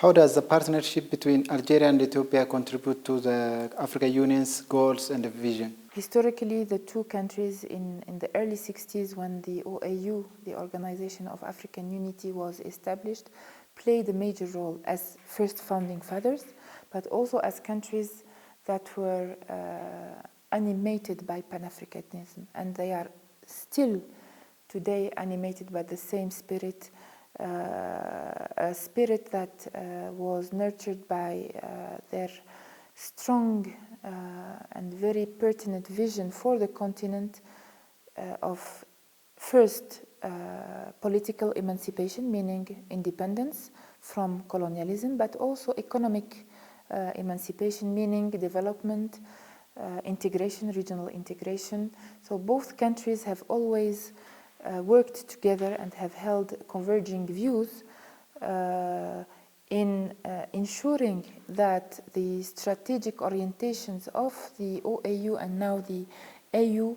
How does the partnership between Algeria and Ethiopia contribute to the African Union's goals and vision? Historically, the two countries in the early 60s, when the OAU, the Organization of African Unity, was established, played a major role as first founding fathers, but also as countries that were animated by Pan-Africanism. And they are still today animated by the same spirit, a spirit that was nurtured by their strong and very pertinent vision for the continent of first political emancipation, meaning independence from colonialism, but also economic emancipation, meaning development, integration, regional integration. So both countries have always worked together and have held converging views in ensuring that the strategic orientations of the OAU and now the AU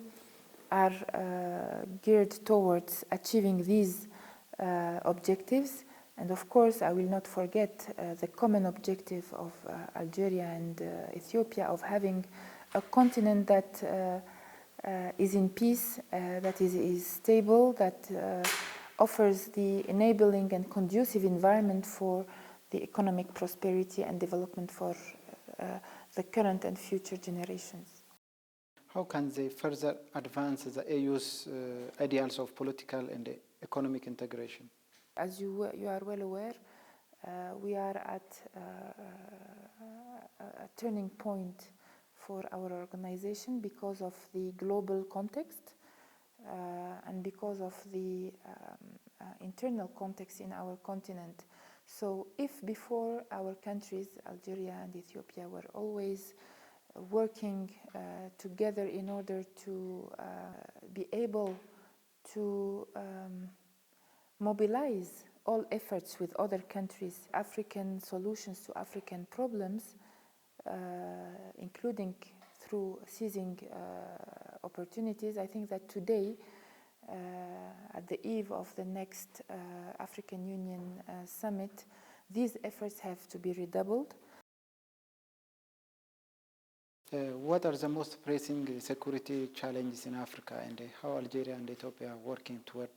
are geared towards achieving these objectives. And of course, I will not forget the common objective of Algeria and Ethiopia of having a continent that is in peace, that is stable, that offers the enabling and conducive environment for the economic prosperity and development for the current and future generations. How can they further advance the AU's ideals of political and economic integration? As you are well aware, we are at a turning point for our organization because of the global context and because of the internal context in our continent. So if before our countries, Algeria and Ethiopia, were always working together in order to be able to mobilize all efforts with other countries, African solutions to African problems, including through seizing opportunities, I think that today, at the eve of the next African Union summit, these efforts have to be redoubled. What are the most pressing security challenges in Africa, and how Algeria and Ethiopia are working toward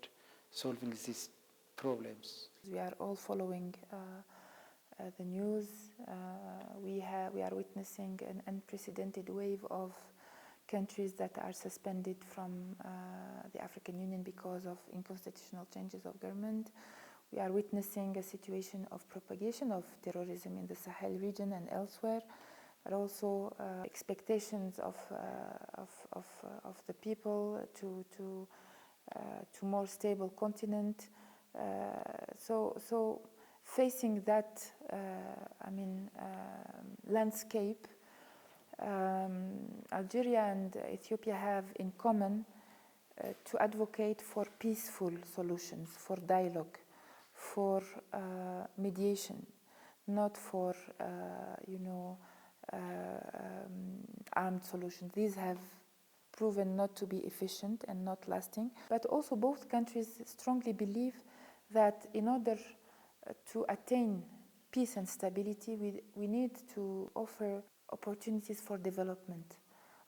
solving these problems? We are all following the news. We are witnessing an unprecedented wave of countries that are suspended from the African Union because of unconstitutional changes of government. We are witnessing a situation of propagation of terrorism in the Sahel region and elsewhere, but also expectations of the people to more stable continent. So facing that, landscape, Algeria and Ethiopia have in common to advocate for peaceful solutions, for dialogue, for mediation, not for armed solutions. These have proven not to be efficient and not lasting. But also both countries strongly believe that in order to attain peace and stability, we need to offer opportunities for development,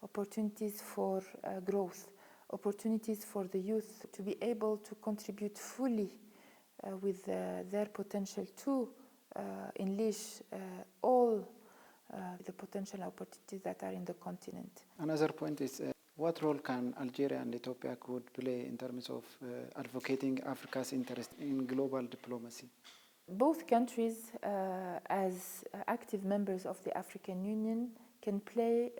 opportunities for growth, opportunities for the youth to be able to contribute fully with their potential to unleash all the potential opportunities that are in the continent. Another point is what role can Algeria and Ethiopia could play in terms of advocating Africa's interest in global diplomacy? Both countries, as active members of the African Union, can play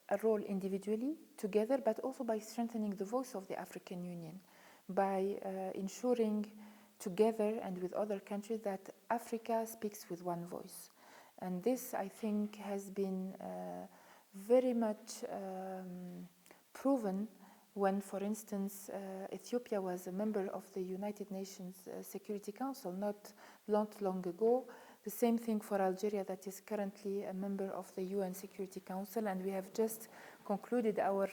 a role individually, together, but also by strengthening the voice of the African Union, by ensuring together and with other countries that Africa speaks with one voice. And this, I think, has been very much proven when, for instance, Ethiopia was a member of the United Nations Security Council not long ago. The same thing for Algeria, that is currently a member of the UN Security Council, and we have just concluded our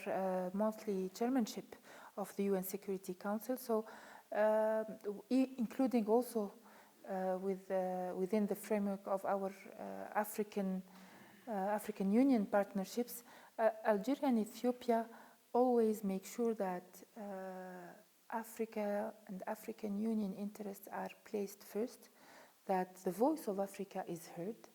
monthly chairmanship of the UN Security Council. So, including also within the framework of our African Union partnerships, Algeria and Ethiopia always make sure that Africa and African Union interests are placed first, that the voice of Africa is heard,